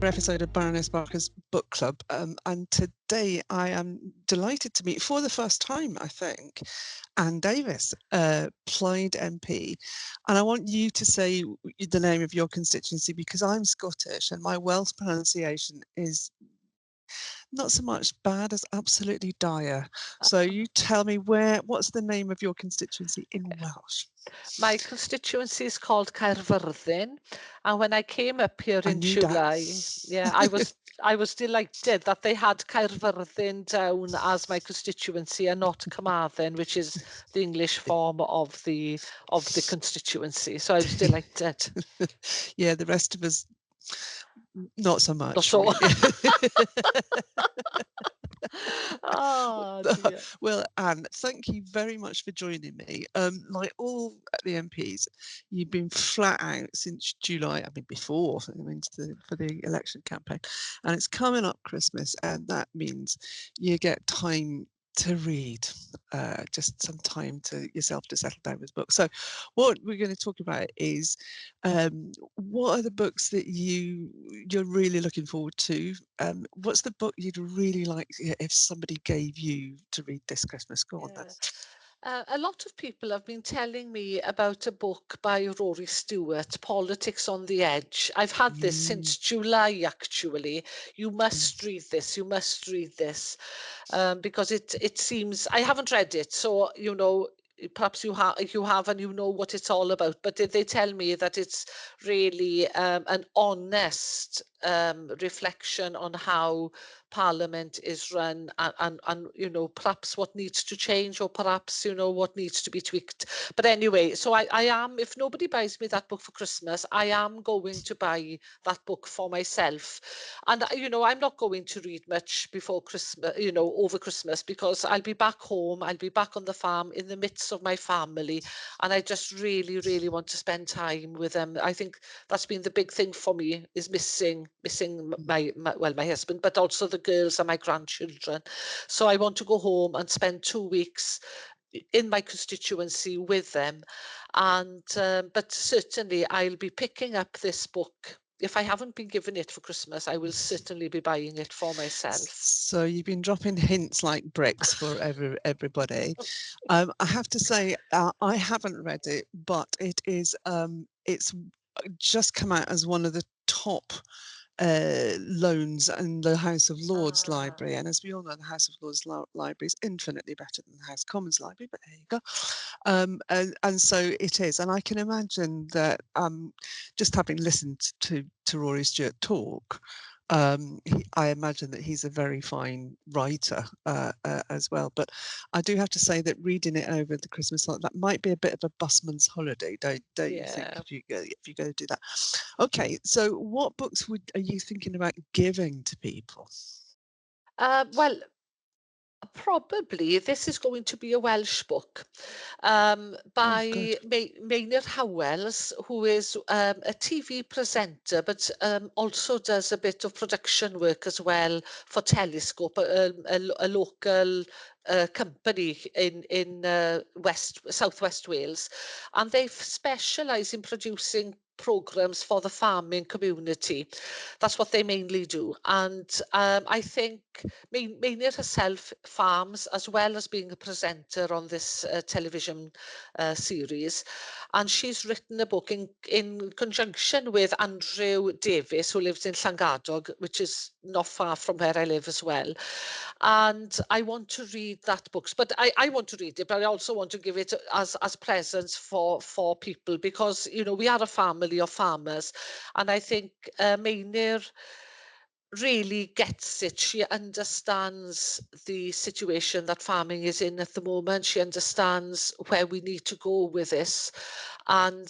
another episode of Baroness Barker's Book Club, and today I am delighted to meet, for the first time, I think, Ann Davies, Plaid MP. And I want you to say the name of your constituency, because I'm Scottish and my Welsh pronunciation is not so much bad as absolutely dire. So you tell me what's the name of your constituency in Welsh? My constituency is called Caerfyrddin, and when I came up here I in knew that. July, yeah, I was delighted that they had Caerfyrddin down as my constituency and not Carmarthen, which is the English form of the constituency. So I was delighted. Yeah, the rest of us, not so Not much, so. really. Oh dear. Well, Anne, thank you very much for joining me. Like all the MPs, you've been flat out since July. I mean, before, I mean, for the election campaign, and it's coming up Christmas, and that means you get time to read, just some time to yourself to settle down with books. So what we're going to talk about is what are the books that you're really looking forward to? What's the book you'd really like if somebody gave you to read this Christmas? Go on then. A lot of people have been telling me about a book by Rory Stewart, Politics on the Edge. I've had this since July, actually. You must read this. You must read this, because it seems, I haven't read it, so perhaps you have and you know what it's all about. But they tell me that it's really an honest reflection on how Parliament is run, and perhaps what needs to change, or perhaps what needs to be tweaked. But anyway, so I am, if nobody buys me that book for Christmas, I am going to buy that book for myself. And I'm not going to read much before Christmas, over Christmas, because I'll be back home, I'll be back on the farm in the midst of my family, and I just really, really want to spend time with them. I think that's been the big thing for me, is missing my husband, but also the girls and my grandchildren. So I want to go home and spend 2 weeks in my constituency with them. And but certainly I'll be picking up this book. If I haven't been given it for Christmas, I will certainly be buying it for myself. So you've been dropping hints like bricks for everybody. I have to say, I haven't read it, but it's just come out as one of the top loans in the House of Lords Library, and as we all know, the House of Lords Library is infinitely better than the House of Commons Library, but there you go. And so it is, and I can imagine that just having listened to Rory Stewart talk, I imagine that he's a very fine writer as well. But I do have to say that reading it over the Christmas holiday, that might be a bit of a busman's holiday, don't you think? If you go do that. Okay, so what books are you thinking about giving to people? Well, probably this is going to be a Welsh book, by Maynard Howells, who is a TV presenter, but also does a bit of production work as well for Telescope, a local company in southwest Wales, and they specialise in producing programs for the farming community. That's what they mainly do. And I think Maynard herself farms, as well as being a presenter on this television series. And she's written a book in conjunction with Andrew Davies, who lives in Llangadog, which is not far from where I live as well. And I want to read that book, but I want to read it, but I also want to give it as presents for people, because we are a family of farmers, and I think Maynard really gets it. She understands the situation that farming is in at the moment. She understands where we need to go with this, and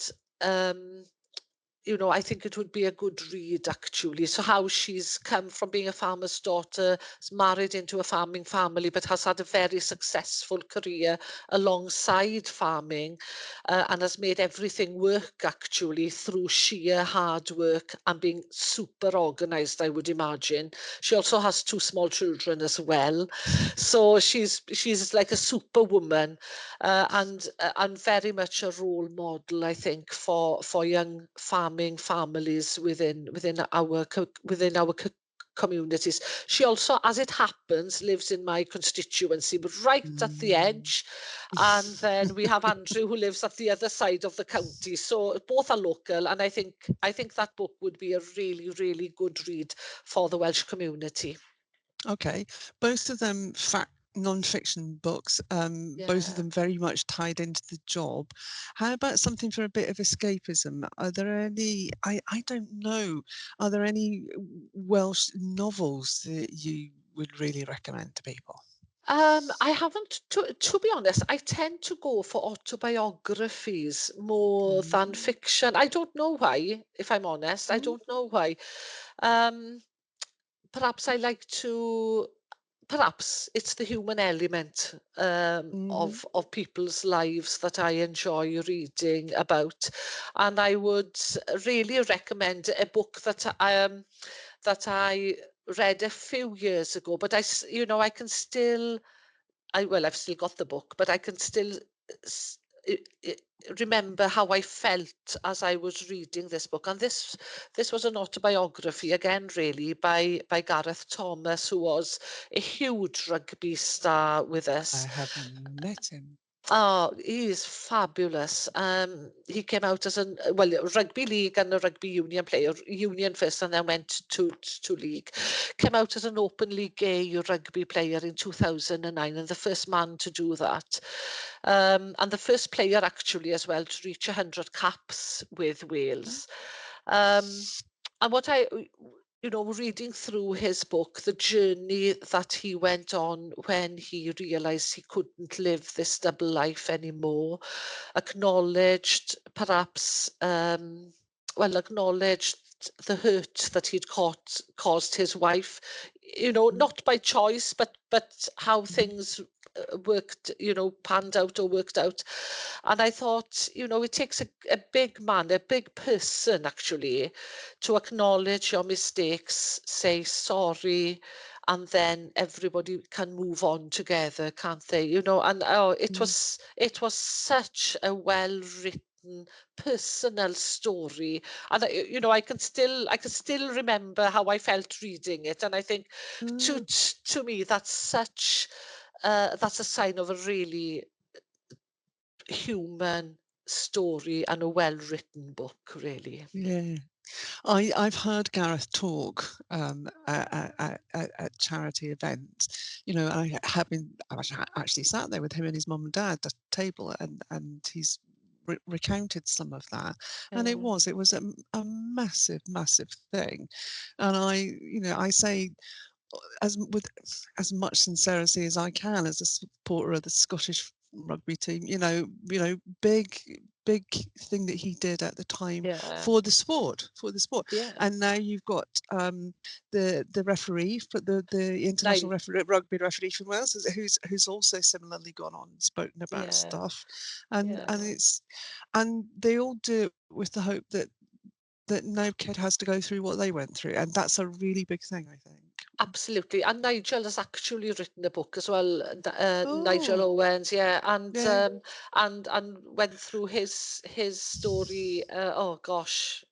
I think it would be a good read, actually. So how she's come from being a farmer's daughter, is married into a farming family, but has had a very successful career alongside farming, and has made everything work, actually, through sheer hard work and being super organised, I would imagine. She also has 2 small children as well. So she's like a superwoman, and very much a role model, I think, for young farmers farming families within our communities. She also, as it happens, lives in my constituency, but right at the Mm. edge. And then we have Andrew, who lives at the other side of the county. So both are local, and I think that book would be a really, really good read for the Welsh community. Okay, both of them non-fiction books, both of Yeah. them very much tied into the job. How about something for a bit of escapism? Are there any, I don't know, are there any Welsh novels that you would really recommend to people? I haven't, to be honest, I tend to go for autobiographies more than Mm, fiction. I don't know why, if I'm honest. I mm, don't know why. Um, perhaps I like to, perhaps it's the human element mhm. of people's lives that I enjoy reading about. And I would really recommend a book that I read a few years ago, but I can still, well, I've still got the book, but I can still s- i- i- remember how I felt as I was reading this book. And this was an autobiography again, really, by Gareth Thomas, who was a huge rugby star with I us. have met him. Oh, he is fabulous. He came out as a rugby league and a rugby union player, union first, and then went to league. Came out as an openly gay rugby player in 2009, and the first man to do that, and the first player actually as well to reach 100 caps with Wales. Um, and what reading through his book, the journey that he went on when he realized he couldn't live this double life anymore, acknowledged perhaps, acknowledged the hurt that he'd caused his wife, Mm, not by choice, but how mhm, things worked, panned out or worked out. And I thought, it takes a big man, a big person actually, to acknowledge your mistakes, say sorry, and then everybody can move on together, can't they? And mm, it was such a well written personal story, and I can still remember how I felt reading it, and I think to mm. to me that's a sign of a really human story and a well written book, really. Yeah. I've heard Gareth talk at charity events. I've actually sat there with him and his mum and dad at a table, and he's recounted some of that, and Yeah, it was a massive, massive thing, and I say with as much sincerity as I can as a supporter of the Scottish rugby team. Big big thing that he did at the time yeah, for the sport, yeah. and now you've got the referee for the international Nine, rugby referee from Wales, who's also similarly gone on and spoken about yeah, stuff, and yeah. they all do it with the hope that no kid has to go through what they went through, and that's a really big thing, I think. Absolutely. And Nigel has actually written a book as well, Nigel Oh, Owens, yeah, and yeah. went through his story. Oh gosh,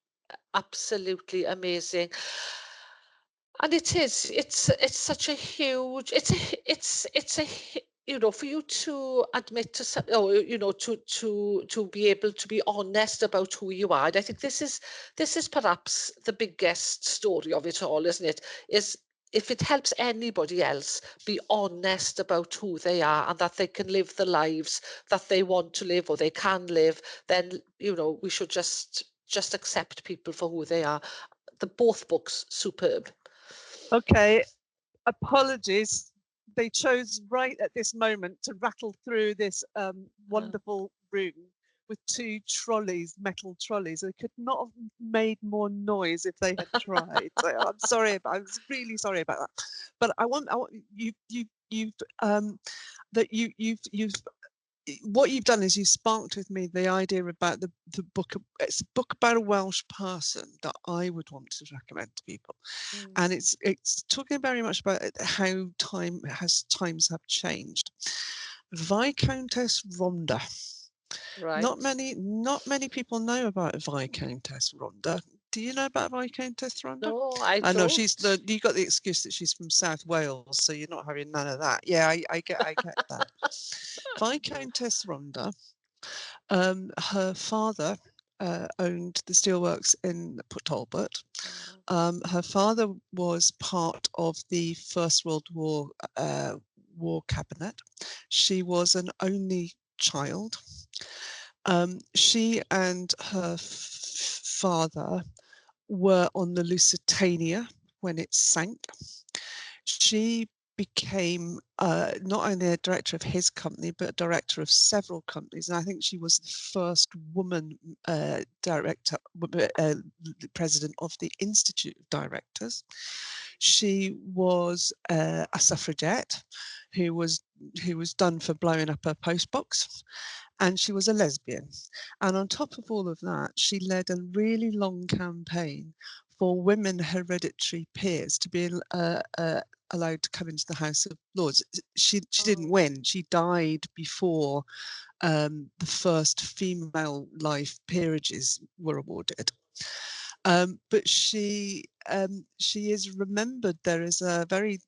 absolutely amazing. And it's such a huge, it's a for you to admit to some, or to be able to be honest about who you are. And I think this is perhaps the biggest story of it all, isn't it? Is if it helps anybody else be honest about who they are and that they can live the lives that they want to live or they can live, then we should just accept people for who they are. The both books superb. Okay, apologies. They chose right at this moment to rattle through this Uh, wonderful room with two trolleys, metal trolleys. They could not have made more noise if they had tried. So I'm sorry, I was really sorry about that. But I want you've that you've what you've done is you sparked with me the idea about the book. It's a book about a Welsh person that I would want to recommend to people, mm, and it's talking very much about how times have changed. Viscountess Rhondda. Not Right. many people know about Viscountess Rhondda. Do you know about Viscountess Rhondda? No, I I know she's don't. the. You got the excuse that she's from South Wales, so you're not having none of that. Yeah, I get that. Viscountess Rhondda. Her father owned the steelworks in Port Talbot. Oh, Her father was part of the First World War war cabinet. She was an only child. She and her father were on the Lusitania when it sank. She became not only a director of his company, but a director of several companies. And I think she was the first woman director, president of the Institute of Directors. She was a suffragette who was done for blowing up her postbox, and she was a lesbian. And on top of all of that, she led a really long campaign for women hereditary peers to be allowed to come into the House of Lords. She didn't oh, win. She died before the first female life peerages were awarded. But she is remembered. There is a very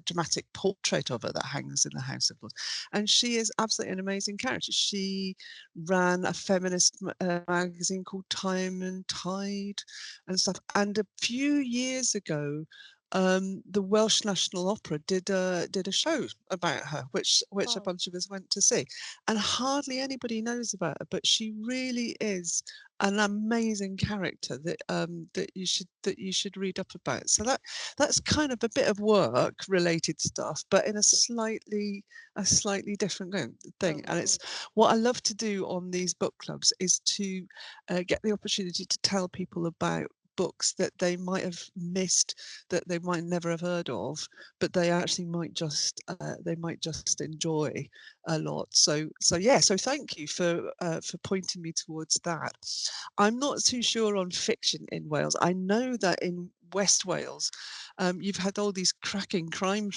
dramatic portrait of her that hangs in the House of Lords, and she is absolutely an amazing character. She ran a feminist magazine called Time and Tide and stuff. And a few years ago, the Welsh National Opera did a show about her, which a oh. bunch of us went to see, and hardly anybody knows about her. But she really is an amazing character that you should read up about. So that's kind of a bit of work related stuff, but in a slightly different thing. And it's Oh. what I love to do on these book clubs is to get the opportunity to tell people about books that they might have missed, that they might never have heard of, but they might just enjoy a lot. So yeah, so thank you for pointing me towards that. I'm not too sure on fiction in Wales. I know that in West Wales, you've had all these cracking crime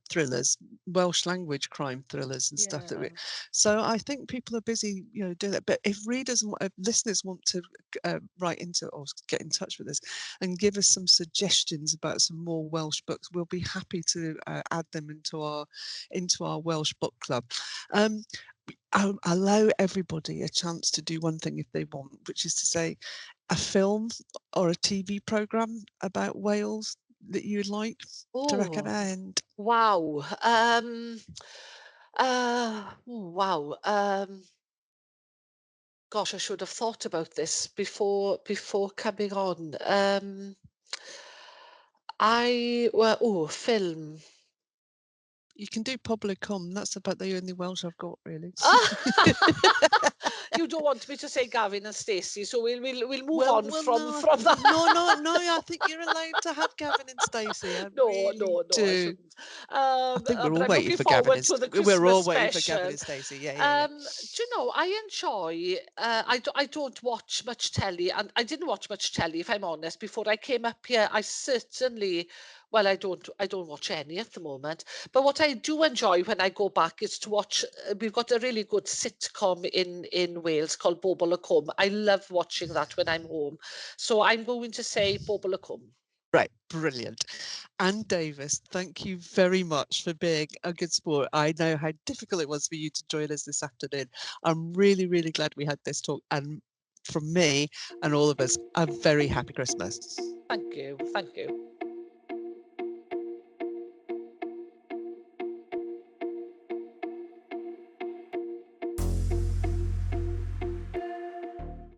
thrillers, Welsh language crime thrillers and stuff Yeah. so I think people are busy, doing that. But if if listeners want to write into or get in touch with us and give us some suggestions about some more Welsh books, we'll be happy to add them into our Welsh book club. Um, I'll allow everybody a chance to do one thing if they want, which is to say a film or a TV program about Wales that you'd like to Oh, recommend. wow. Wow. Gosh, I should have thought about this before coming on. Film. You can do Publicum. That's about the only Welsh I've got, really. You don't want me to say Gavin and Stacey, so we'll move Well, on well, from no, that. no. I think you're allowed to have Gavin and Stacey. I No, really no, no, I do. shouldn't. I think we're But all I'm waiting looking for Gavin forward and to the we're Christmas all waiting for Gavin special. and Stacey. Yeah. Do you know, I enjoy, I don't watch much telly, and I didn't watch much telly, if I'm honest, before I came up here. I certainly, well, I don't watch any at the moment. But what I do enjoy when I go back is to watch, we've got a really good sitcom in Wales called Bobl y Cwm. I love watching that when I'm home. So I'm going to say Bobl y Cwm. Right, brilliant. Ann Davis, thank you very much for being a good sport. I know how difficult it was for you to join us this afternoon. I'm really, really glad we had this talk. And from me and all of us, a very happy Christmas. Thank you. Thank you.